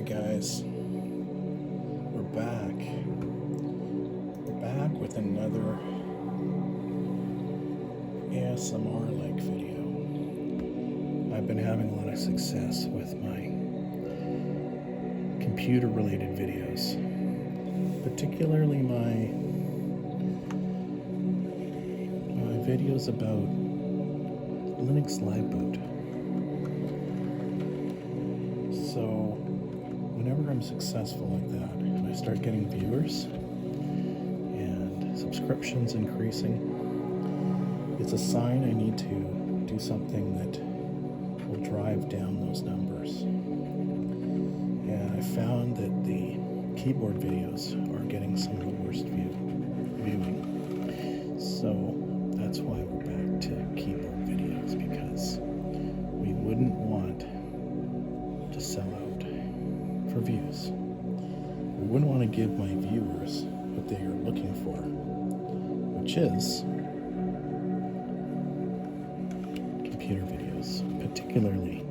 Alright guys, we're back. We're back with another ASMR-like video. I've been having a lot of success with my computer-related videos, particularly my videos about Linux Live Boot. So whenever I'm successful like that and I start getting viewers and subscriptions increasing, it's a sign I need to do something that will drive down those numbers. And I found that the keyboard videos are getting some of the worst viewing. So that's why we're back to keyboard videos, because we wouldn't want to sell out for views. We wouldn't want to give my viewers what they are looking for, which is computer videos, particularly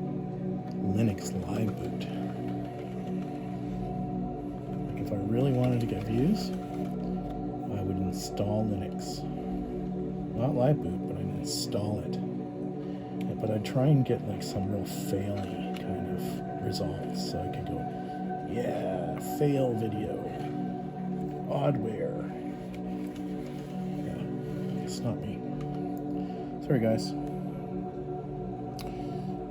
Linux Live Boot. If I really wanted to get views, I would install Linux. Not Live Boot, but I'd install it. But I'd try and get like some real faily kind of results, so I could go, yeah, fail video, oddware. Yeah, it's not me. Sorry guys.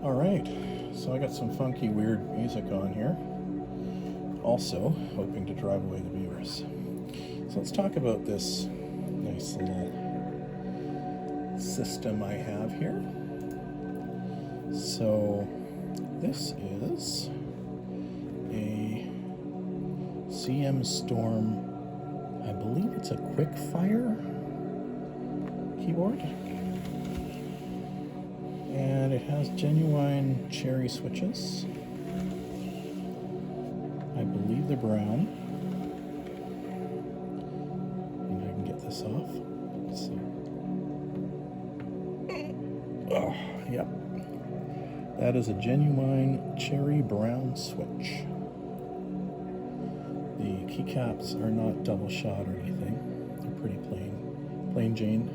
Alright, so I got some funky weird music on here, also hoping to drive away the viewers. So let's talk about this nice little system I have here. So this is a CM Storm, I believe it's a quick fire keyboard, and it has genuine cherry switches. I believe they're brown. Maybe I can get this off. Let's see. Oh, yep. That is a genuine cherry brown switch. The keycaps are not double shot or anything. They're pretty plain Jane.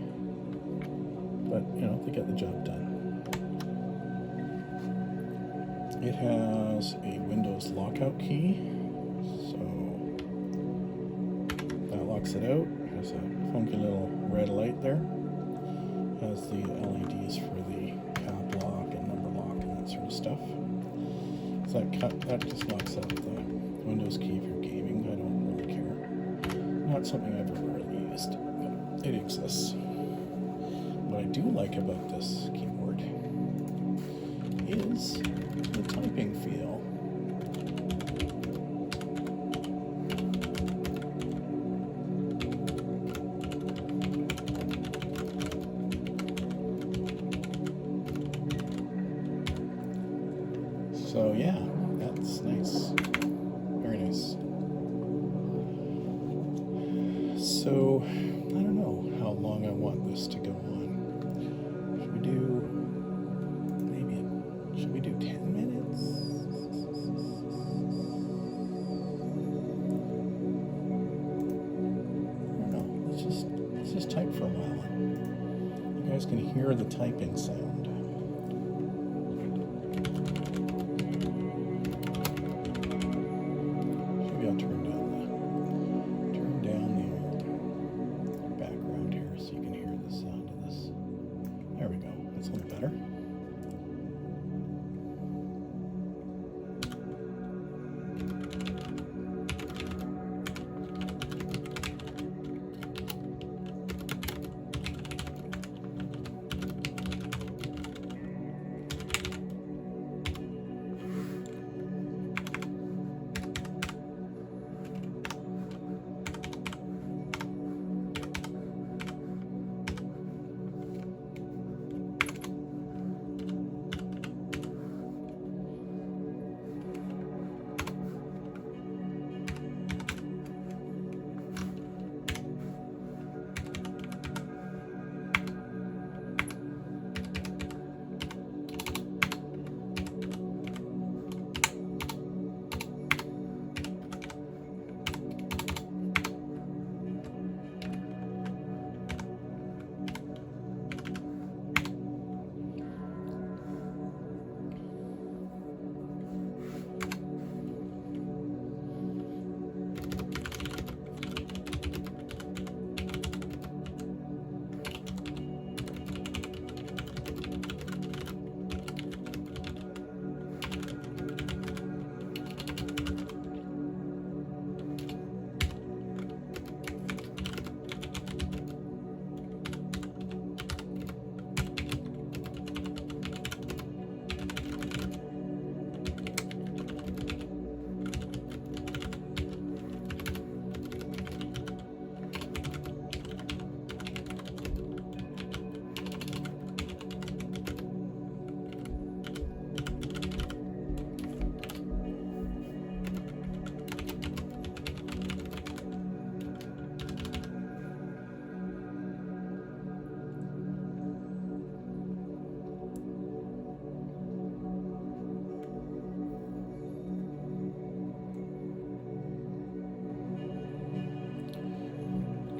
But, you know, they get the job done. It has a Windows lockout key, so that locks it out. There's a funky little red light there. Has the LEDs for the cap lock and number lock and that sort of stuff. So that just locks out the Windows key if you're gaming. I don't really care. Not something I've ever really used, but it exists. What I do like about this keyboard is the typing feel. So yeah, that's nice. Very nice. So I don't know how long I want this to go on. Should we do 10 minutes? I don't know. Let's just type for a while. You guys can hear the typing sound. Maybe I'll turn down the old background here so you can hear the sound of this. There we go. That's a little better.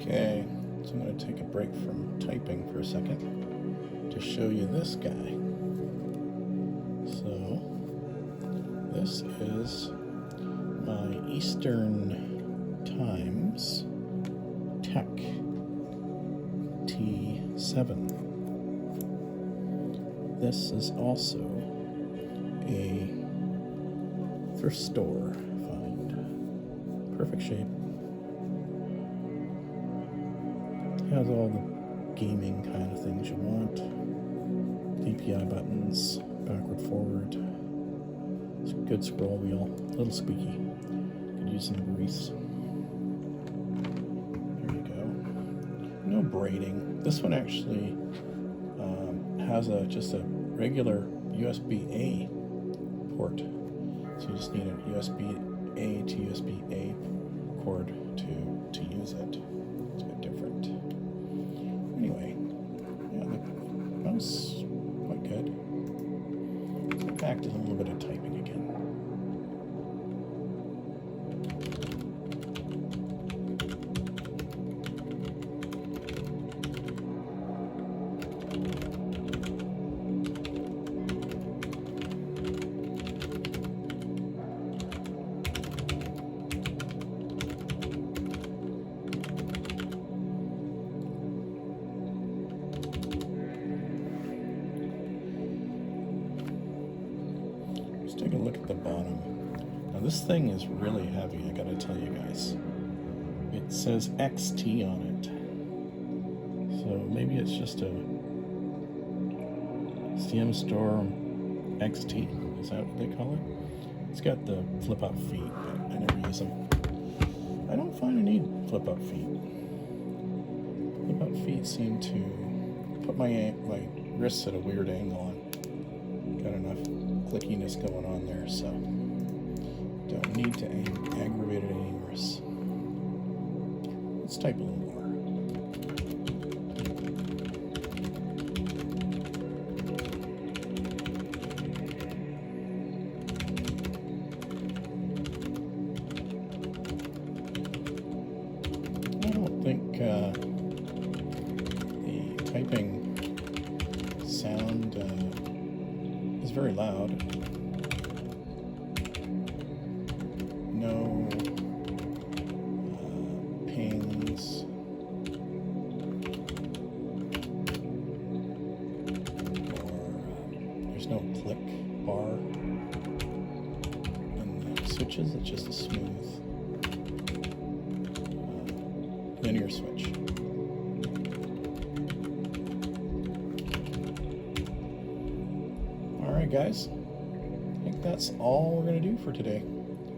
Okay, so I'm going to take a break from typing for a second to show you this guy. So, this is my Eastern Times Tech T7. This is also a thrift store find. Perfect shape. Has all the gaming kind of things you want. DPI buttons, backward, forward. It's a good scroll wheel. A little squeaky. Could use some grease. There you go. No braiding. This one actually has just a regular USB-A port. So you just need a USB-A to USB-A cord to use it. It's a bit different. Anyway, yeah, the mouse quite good. Let's get back to a little bit of typing again. Take a look at the bottom. Now this thing is really heavy, I gotta tell you guys. It says XT on it. So maybe it's just a CM Store XT. Is that what they call it? It's got the flip-out feet, but I never use them. I don't find I need flip-out feet. Flip-out feet seem to put my wrists at a weird angle on. Got enough clickiness going on there, so don't need to aggravate it any worse. Let's type a little more. I don't think the typing sound is very loud. No pings. Or there's no click bar in the switches. It's just a smooth linear switch. Alright guys, I think that's all we're going to do for today.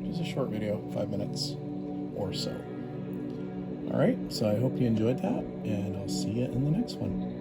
Just a short video, 5 minutes or so. Alright, so I hope you enjoyed that, and I'll see you in the next one.